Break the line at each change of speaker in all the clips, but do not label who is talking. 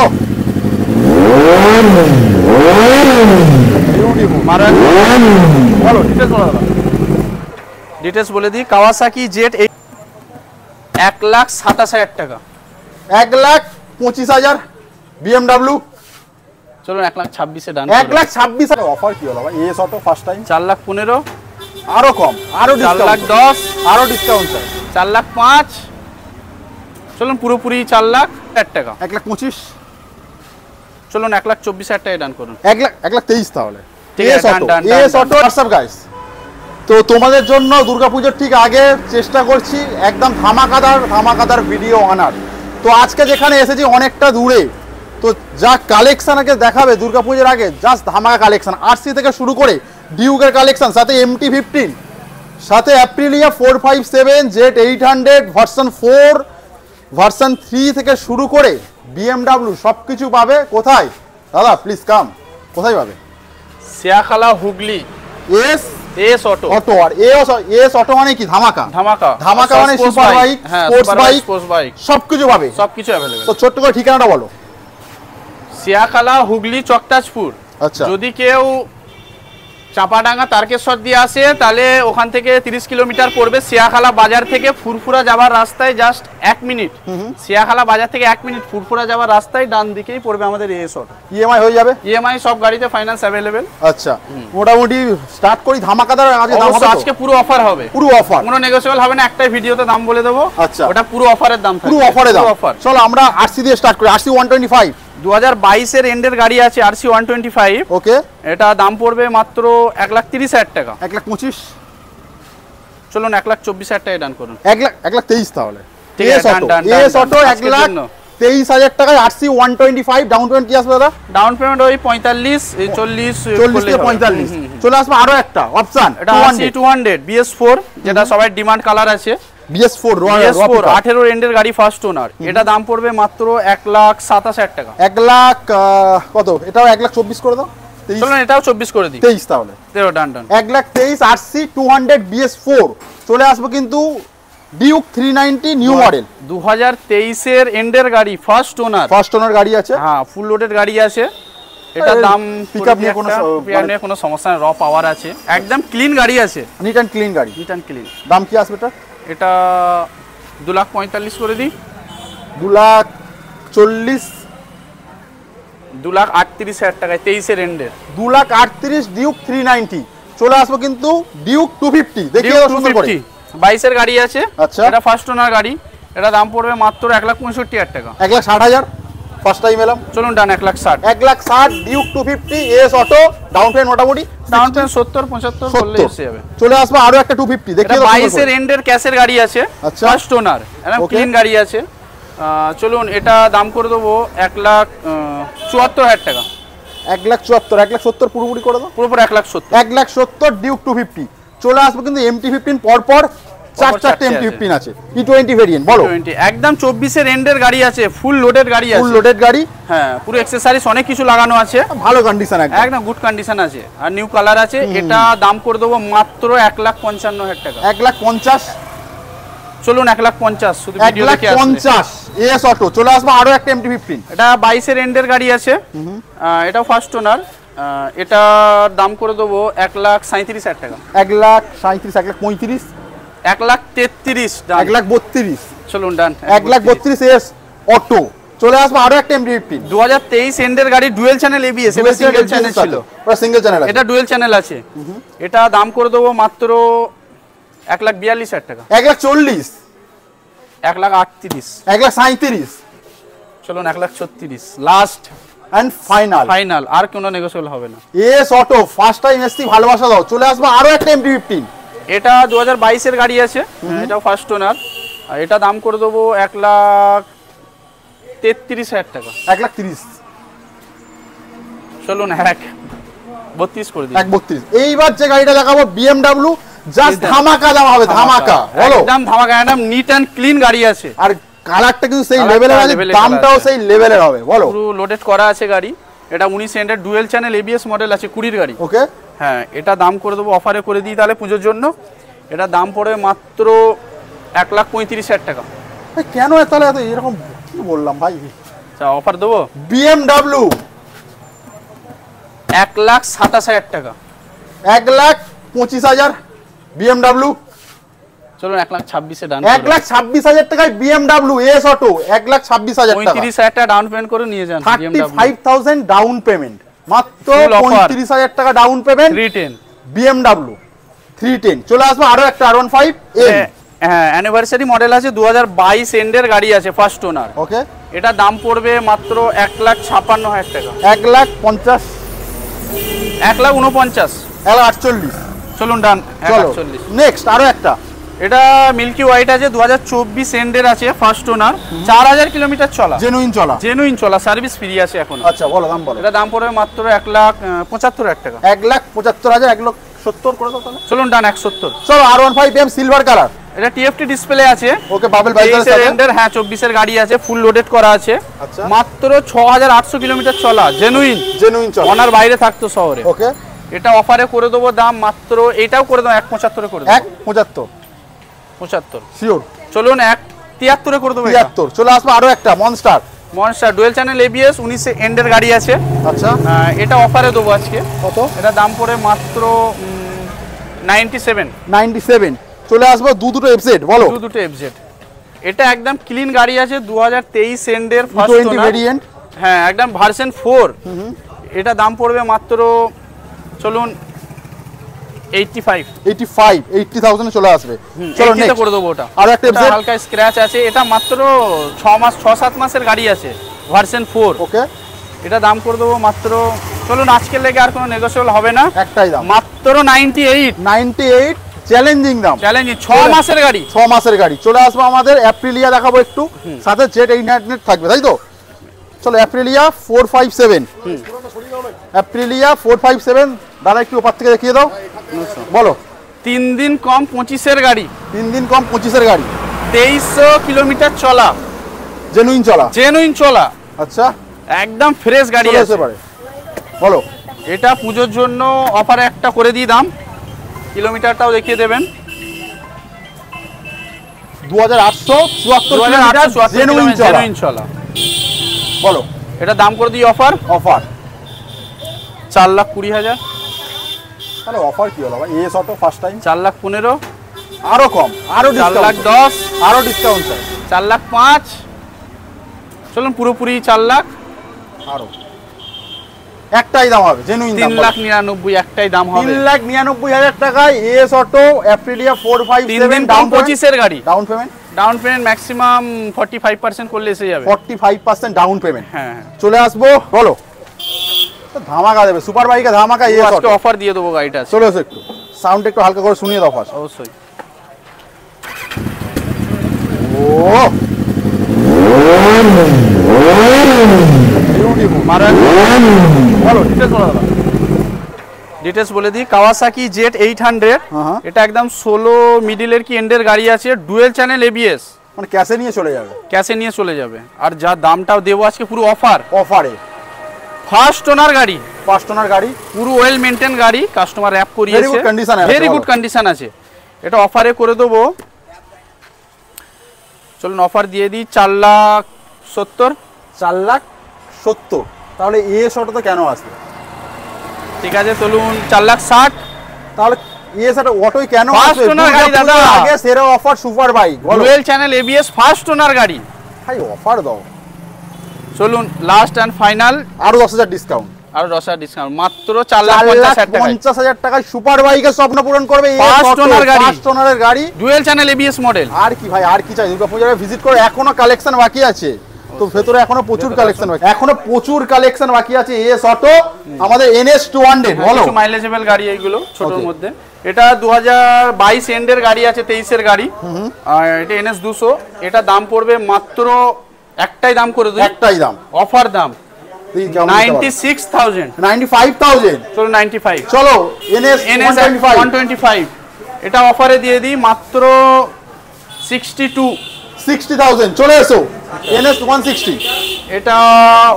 বলো। বলো ডিটেলস বলো দাদা।
ডিটেলস বলে দিই, কাওয়াসাকি জেট 1,27,000 টাকা।
1,25,000 BMW।
চলুন 1,26,000 ডান।
1,26,000 অফার কি হলো ভাই? এস অটো ফার্স্ট টাইম
4,15,000,
আরো কম, আরো ডিসকাউন্ট,
4,10,000,
আরো ডিসকাউন্ট স্যার।
4,05,000। চলুন পুরোপুরি 4,00,000 টাকা।
1,25,000।
চলুন 1,24,000 টাকা ডান করুন।
1,23,000 তাহলে।
ঠিক আছে, done done.
S auto WhatsApp guys. তো তোমাদের জন্য দুর্গাপূজার ঠিক আগে চেষ্টা করছি একদম ধামাকাদার ভিডিও আনার। তো আজকে যেখানে এসেছি অনেকটা দূরে, তো যা কালেকশন আগে দেখাবে দুর্গাপূজার আগে, জাস্ট ধামাকা কালেকশন। আরসি থেকে শুরু করে ডিউকের কালেকশন, সাথে MT-15, সাথে অ্যাপ্রিলিয়া 457, জেট 800 ভার্সন 4, ভার্সন 3 থেকে শুরু করে BMW সব কিছু পাবে। কোথায় দাদা প্লিজ কাম, কোথায় পাবে?
Siakhala Hooghly S auto.
আর এস অটো মানে কি? ধামাকা মানে সুপার বাইক, স্পোর্টস বাইক সবকিছু পাবে,
সবকিছু अवेलेबल।
তো ছোট্ট করে ঠিকানাটা বলো।
সিয়াখালা হুগলি চকটাজপুর।
আচ্ছা,
যদি কেউ চাপাডাঙ্গা তারকেশ্বর দিয়ে আসে তাহলে ওখান থেকে 30 কিলোমিটার পড়বে। সিয়াখালা বাজার থেকে ফুরফুরা যাওয়ার রাস্তায় জাস্ট 1 মিনিট, সিয়াখালা বাজার থেকে 1 মিনিট ফুরফুরা যাওয়ার রাস্তায় ডান দিকেই পড়বে আমাদের এস অটো।
ইএমআই হয়ে যাবে?
ইএমআই সব গাড়িতে ফাইন্যান্স अवेलेबल।
আচ্ছা, মোটামুটি স্টার্ট করি ধামাকাদার।
আজকে পুরো অফার হবে,
পুরো অফার,
কোনো নেগোশিয়েবল হবে না। একটাই ভিডিওতে দাম বলে দেবো।
আচ্ছা,
ওটা পুরো অফারের দাম থাকবে,
পুরো অফারের দাম। চলো আমরা আরসি দিয়ে স্টার্ট করি। আরসি 125
2022 এর এন্ডের গাড়ি আছে, আরসি 125।
ওকে,
এটা দাম পড়বে মাত্র 1,30,000 টাকা।
1,25,000।
চলুন 1,24,000 টাকা ডান করুন।
1,23,000 তাহলে।
ঠিক আছে,
এস অটো 1,23,000 টাকায় আরসি 125। ডাউন পেমেন্ট কি আসবে দাদা?
ডাউন পেমেন্ট ওই 45, 40
থেকে 45 চলে আসবে। আরো একটা অপশন,
এটা আরসি 200 BS4, যেটা সবাই ডিমান্ড কালার আছে।
BS4
18 এন্ডের গাড়ি, ফার্স্ট ওনার। এটা দাম পড়বে মাত্র 1,27,000 টাকা।
1,00,000 কত? এটাও 1,24,000 করে দাও।
চলুন এটাও 24 করে দিই।
23 তাহলে।
দেখো ডান ডান।
1,23,000 আরসি 200 BS4 চলে আসবে কিন্তু ডিউক 390 নিউ মডেল।
2023 এর এন্ডের গাড়ি, ফার্স্ট ওনার
গাড়ি আছে।
হ্যাঁ, ফুল লোডেড গাড়ি আছে। এটা দাম
পিকআপ নিয়ে
কোনো সমস্যা নেই, র পাওয়ার আছে, একদম ক্লিন গাড়ি আছে,
নিট এন্ড ক্লিন গাড়ি,
নিট এন্ড ক্লিন।
দাম কি আসবে এটা?
এটা 2,45,000 করে দিই।
2,40,000
2,38,000 টাকায় 23 এর এন্ডের।
2,38,000 ডিউক 390 চলে আসবে কিন্তু ডিউক 250 দেখিয়ে দাও সুন্দর করে।
22 এর গাড়ি আছে।
আচ্ছা,
এটা ফার্স্ট ওনার গাড়ি। এটা দাম পড়বে মাত্র 1,65,000 টাকা।
1,60,000 ফার্স্ট টাইম এলাম।
চলুন ডান 1,60,000।
1,60,000 Duke 250 S auto. Down payment মোটামুটি
ডাউন পেমেন্ট 70-75 করলে এসে যাবে।
চলে আসবে আরো একটা 250 দেখিয়ে দাও।
22 এর এন্ডের ক্যাশের গাড়ি আছে, ফার্স্ট ওনার, একদম ক্লিন গাড়ি আছে। চলুন এটা দাম করে দেবো 1,74,000 টাকা।
1,74,000 1,70,000 পুরোপুরি করে দাও।
পুরোপুরি 1,70,000।
1,70,000 ডিউক 250 চলে আসবে কিন্তু MT-15 পরপর চারটে MT-15 আছে। E20 ভেরিয়েন্ট বলো।
একদম 24 এর এন্ডের গাড়ি আছে, ফুল লোডেড গাড়ি আছে।
ফুল লোডেড গাড়ি,
হ্যাঁ, পুরো অ্যাকসেসরিজ অনেক কিছু লাগানো আছে,
ভালো কন্ডিশন,
একদম গুড কন্ডিশন আছে, আর নিউ কালার আছে। এটা দাম করে দেবো মাত্র 1,55,000 টাকা।
1,50,000।
চলুন 1,50,000 শুধু ভিডিও দেখে আসলে।
1,50,000 এস অটো চলে আসবে আরো একটা MT-15।
এটা 22 এর এন্ডের গাড়ি আছে, এটাও ফার্স্ট ওনার। এটা দাম করে দেবো 1,37,000 টাকা।
1,37,000 1,35,000
1,33,000
1,32,000
চলুন ডান।
1,32,000 এস অটো চলে আসবে আরো একটা MT-15।
2023 এন্ডের গাড়ি, ডুয়েল চ্যানেল ABS, এটা সিঙ্গেল চ্যানেল ছিল,
পুরো সিঙ্গেল চ্যানেল আছে,
এটা ডুয়েল চ্যানেল আছে। এটা দাম করে দেবো মাত্র 1,42,000 টাকা।
1,40,000
1,38,000
1,37,000
চলুন 1,36,000 লাস্ট
এন্ড ফাইনাল,
আর কোনো নেগোশিয়েবল হবে না।
এস অটো ফার্স্ট টাইম এসছি, ভালোবাসা দাও। চলে আসবে আরো একটা MT-15।
এটা 2022 এর গাড়ি আছে, এটাও ফার্স্ট ওনার। এটা দাম করে দেবো 1,33,000 টাকা।
1,30,000
চলুন 1,32,000 করে দিই।
1,32,000 এইবার যে গাড়িটা দেখাবো BMW, জাস্ট ধামাকা দাম হবে, ধামাকা বলো।
একদম ধামাকা, একদম নিট এন্ড ক্লিন গাড়ি আছে,
আর কালারটা কিন্তু সেই লেভেলের আছে, দামটাও সেই লেভেলের হবে বলো।
পুরো লোডেড করা আছে গাড়ি। এটা 19 এন্ডের ডুয়েল চ্যানেল ABS মডেল আছে, 20 গাড়ি।
ওকে,
হ্যাঁ, এটা দাম করে দেবো, অফারে করে দিই তাহলে পুজোর জন্য। এটা দাম পড়বে মাত্র 1,35,000 টাকা।
কেন তাহলে এত এরকম কি বললাম ভাই?
আচ্ছা অফার দেবো।
BMW
1,27,000 টাকা।
1,25,000 BMW।
চলুন 1,26,000 ডান।
1,26,000 টাকায় BMW এস অটো 1,26,000 টাকা।
35,000 টাকা ডাউন পেমেন্ট করে নিয়ে যান।
35,000 ডাউন পেমেন্ট, মাত্র
Full offer।
35,000 টাকা ডাউন পেমেন্ট।
310
BMW 310। চলে আসবো আরো একটা R15 M।
হ্যাঁ অ্যানিভার্সারি মডেল আছে, 2022 এন্ডের গাড়ি আছে, ফার্স্ট ওনার।
ওকে,
এটা দাম পড়বে মাত্র 1,56,000 টাকা।
1,50,000
1,49,000।
1,48,000।
চলুন ডান।
চলো
1,48,000।
নেক্সট আরো একটা।
এটা মিল্কি হোয়াইট আছে, 2024 এন্ডের আছে, ফার্স্ট ওনার, 4000 কিলোমিটার চলা,
জেনুইন চলা।
জেনুইন চলা, সার্ভিস ফ্রি আছে এখন।
আচ্ছা বলো দাম বলো।
এটা দাম পড়বে মাত্র 1,75,000 টাকা।
1,75,000 1,70,000 করে দাও তাহলে।
চলুন ডান 170।
চলো R15 M সিলভার কালার।
এটা TFT ডিসপ্লে আছে।
ওকে, বাবেল বাইকের সাথে
এন্ডের, হ্যাঁ 24 এর গাড়ি আছে, ফুল লোডেড করা আছে।
আচ্ছা,
মাত্র 6,800 কিলোমিটার চলা, জেনুইন
চলা।
ওনার বাইরে থাকতো শহরে।
ওকে,
এটা অফারে করে দেবো দাম মাত্র, এটাও করে দেবো 1,75 করে দেবো।
1,75
75
শিওর।
চলুন 1,73 করে দেবো।
73। চলে আসবো আরো একটা monster.
Monster dual channel ABS 19 এন্ডের গাড়ি আছে।
আচ্ছা,
এটা অফারে দেবো আজকে।
কত?
এটা দাম পড়ে মাত্র 97।
97। চলে আসবো দুটো FZ বলো।
দুটো FZ। এটা একদম ক্লিন গাড়ি আছে, 2023 এন্ডের ফার্স্ট
20
ওনার
ভেরিয়েন্ট।
হ্যাঁ একদম ভার্সন 4। এটা দাম পড়বে মাত্র, চলুন
80,000 চলে আসবে। চলো নেক্সট
করে দেবো। ওটা
আর একটা FZ
হালকা স্ক্র্যাচ আছে, এটা মাত্র 6-7 মাসের গাড়ি আছে, ভার্সন 4।
ওকে,
এটা দাম করে দেবো মাত্র, চলুন আজকের লেগে আর কোনো নেগোশিয়েবল হবে না,
একটাই দাম
মাত্র 98
চ্যালেঞ্জিং দাম।
চ্যালেঞ্জিং 6 মাসের গাড়ি।
6 মাসের গাড়ি। চলে আসবো আমাদের অ্যাপ্রিলিয়া দেখাবো একটু, সাথে জেট 800 থাকবে, তাই তো? চলো অ্যাপ্রিলিয়া 457। অ্যাপ্রিলিয়া 457 দাদা একটু ওপার থেকে দেখিয়ে দাও, বলো।
3 দিন কম 25 এর গাড়ি।
3 দিন কম 25 এর গাড়ি,
2300 কিলোমিটার চলা,
জেনুইন চলা।
জেনুইন চলা,
আচ্ছা
একদম ফ্রেশ গাড়ি আছে।
বলো।
এটা পুজোর জন্য অফারে একটা করে দিই দাম, কিলোমিটারটাও দেখিয়ে দেবেন।
2,874 জেনুইন
চলা।
বলো।
এটা দাম করে দিই অফার 4,20,000।
তাহলে অফার কি হলো ভাই? S auto first time
4,15,000।
আরো কম, আরো
4,10,000,
আরো ডিসকাউন্ট চাই।
4,05,000। চলুন পুরোপুরি 4,00,000।
আরো একটাই দাম হবে, জেনুইন দাম
3,99,000 একটাই দাম হবে।
3,99,000 টাকায় এস অটো অ্যাপ্রিলিয়া 457
ডাউন 25 এর গাড়ি।
ডাউন পেমেন্ট
ম্যাক্সিমাম 45% করলে এসে যাবে।
45% ডাউন পেমেন্ট।
হ্যাঁ
চলে আসবো, বলো। ধামাকা দেবে সুপার বাইকে, ধামাকা এস
আজকে
অটো
অফার দিয়ে দেবো গাড়িটা।
চলে এসো, একটু সাউন্ড একটু হালকা করে শুনিয়ে দাও ফার্স্ট।
অবশ্যই।
ও বলো ডিটেইলস বলো দাদা।
ডিটেইলস বলে দিই, কাওয়াসাকি জেট 800। এটা একদম 16 মিডলের কি এন্ডের গাড়ি আছে, ডুয়েল চ্যানেল ABS,
মানে ক্যাশে নিয়ে চলে যাবে।
ক্যাশে নিয়ে চলে যাবে। আর যা দামটাও দেবো আজকে পুরো
অফারে।
ফার্স্ট ওনার গাড়ি,
পুরো
ওয়েল মেইনটেইন গাড়ি, কাস্টমার র‍্যাপ করিয়েছে, ভেরি গুড কন্ডিশন আছে। এটা অফারে করে দেবো, চলুন অফার দিয়ে দিই 4,70,000।
4,70,000। তাহলে এস অটো তো কেন আসবে?
ঠিক আছে চলুন 4,60,000।
তাহলে এস অটোই কেন
ফার্স্ট ওনার গাড়ি দাদা,
আগে সেরা offer super bike,
dual channel ABS first owner গাড়ি।
ভাই অফার দাও।
চলুন লাস্ট এন্ড ফাইনাল,
আরো 10,000 ডিসকাউন্ট,
আরো 10,000 ডিসকাউন্ট, মাত্র 4,50,000
টাকায় সুপার বাইকের স্বপ্ন পূরণ করবে।
ফার্স্ট
ওনারের গাড়ি,
ডুয়েল চ্যানেল ABS মডেল।
আর কি ভাই, আর কি চাই? দুর্গাপূজায় ভিজিট করে, এখনো কালেকশন বাকি আছে তো, ভেতরে এখনো প্রচুর কালেকশন বাকি আছে। এস অটো আমাদের NS 200 বলো,
কিছু মাইলেজেবল গাড়ি এইগুলো ছোটর মধ্যে। এটা 2022 এন্ডের গাড়ি আছে, 23 এর গাড়ি। আর এটা NS 200। এটা দাম পড়বে মাত্র, একটাই দাম করে দিই,
একটাই দাম,
অফার দাম
95,000।
চলো 95।
চলো NS 125।
এটা অফারে দিয়ে দিই মাত্র
60,000। চলে এসো NS 160।
এটা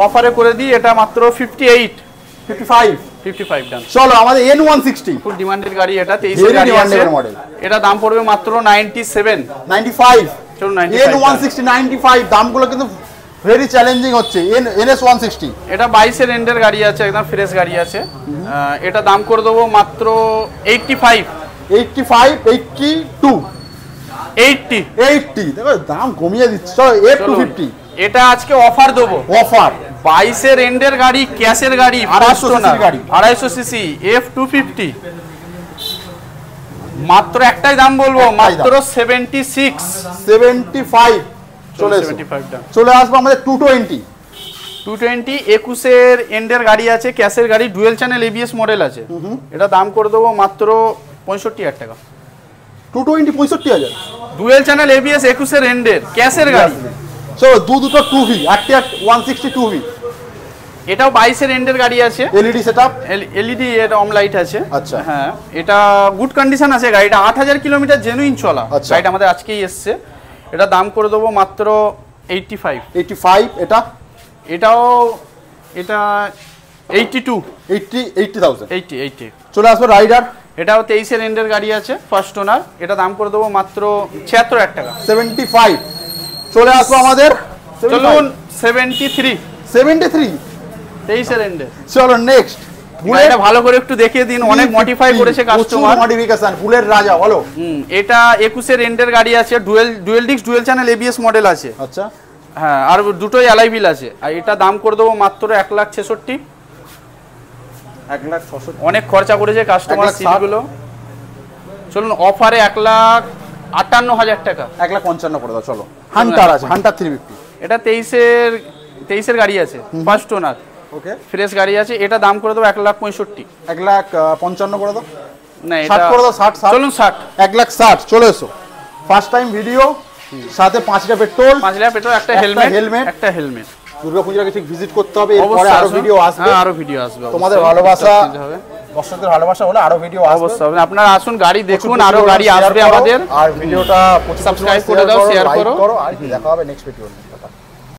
অফারে করে দিই, এটা মাত্র 55 ডান।
চলো আমাদের N160,
ফুল ডিমান্ডেড গাড়ি, এটা 23 এর গাড়ি আছে। এটা দাম পড়বে মাত্র 97।
95।
চলো 95।
N160 95 দামগুলো কিন্তু ভেরি চ্যালেঞ্জিং হচ্ছে NS 160।
এটা 22 এর এন্ডের গাড়ি আছে, একদম ফ্রেশ গাড়ি আছে। এটা দাম করে দেবো মাত্র 85।
85, 82, 80 দেখো দাম কমিয়ে দিচ্ছে। চলো F250,
এটা আজকে অফার দেবো।
অফার
22 এর এন্ডের গাড়ি, ক্যাশের গাড়ি,
250 সিসি গাড়ি,
250 সিসি F250, মাত্র একটাই দাম বলবো, মাত্র 76,
75। চলে আসবো আমাদের 220।
21 এর এন্ডের গাড়ি আছে, ক্যাশের গাড়ি, ডুয়েল চ্যানেল ABS মডেল আছে। এটা দাম করে দেবো মাত্র 65,000 টাকা।
220 65,000,
ডুয়েল চ্যানেল ABS 21 এর এন্ডের ক্যাশের গাড়ি।
চলো দুটো 2V, একটা 160 2V।
এটাও 22 এর এন্ডের গাড়ি আছে,
LED সেটআপ,
LED এর অম লাইট আছে।
আচ্ছা
হ্যাঁ, এটা গুড কন্ডিশন আছে গাড়িটা, 8000 কিলোমিটার জেনুইন চলা। গাড়িটা আমাদের আজকেই এসছে। এটা দাম করে দেবো মাত্র 85।
85। এটাও
এটা 82,
80,000।
80।
চলে আসবো রাইডার,
এটাও 23 এর এন্ডের গাড়ি আছে, ফার্স্ট ওনার। এটা দাম করে দেবো মাত্র 76,000 টাকা।
75। চলে আসবো আমাদের
চলুন 73,
23
এর এন্ডের।
চলো নেক্সট।
এটা ভালো করে একটু দেখিয়ে দিন, অনেক মডিফাই করেছে কাস্টমার।
মডিফিকেশন, ফুলের রাজা বলো।
এটা 21 এর এন্ডের গাড়ি আছে, dual disc dual channel ABS model আছে।
আচ্ছা
হ্যাঁ, আর দুটোই অ্যালয় হুইল আছে। আর এটা দাম করে দেবো মাত্র 1,66,000।
1,66,000,
অনেক খরচা করেছে কাস্টমার সিটগুলো। চলুন অফারে 1,58,000 টাকা।
1,55,000 করে দাও। চলো হান্টার আছে, হান্টার 350।
এটা 23 এর গাড়ি আছে, ফার্স্ট ওনার,
ওকে
ফ্রেশ গাড়ি আছে। এটা দাম করে দেবো 1,65,000।
1,55,000 করে দাও।
না,
60 করে দাও। 60।
চলুন 60।
1,60,000। চলে এসো। ফার্স্ট টাইম ভিডিও, সাথে 5 লিটার পেট্রোল,
5 লিটার পেট্রোল, একটা হেলমেট।
দুর্গাপূজার আগে ঠিক ভিজিট করতে হবে, এরপরে আরো ভিডিও আসবে।
আরো ভিডিও আসবে।
তোমাদের ভালোবাসা, দর্শকদের ভালোবাসা হলে আরো ভিডিও আসবে।
অবশ্যই আপনারা আসুন, গাড়ি দেখুন, আরো গাড়ি আসবে আমাদের।
আর ভিডিওটা
সাবস্ক্রাইব করে দাও, শেয়ার করো।
আর দেখা হবে নেক্সট ভিডিও।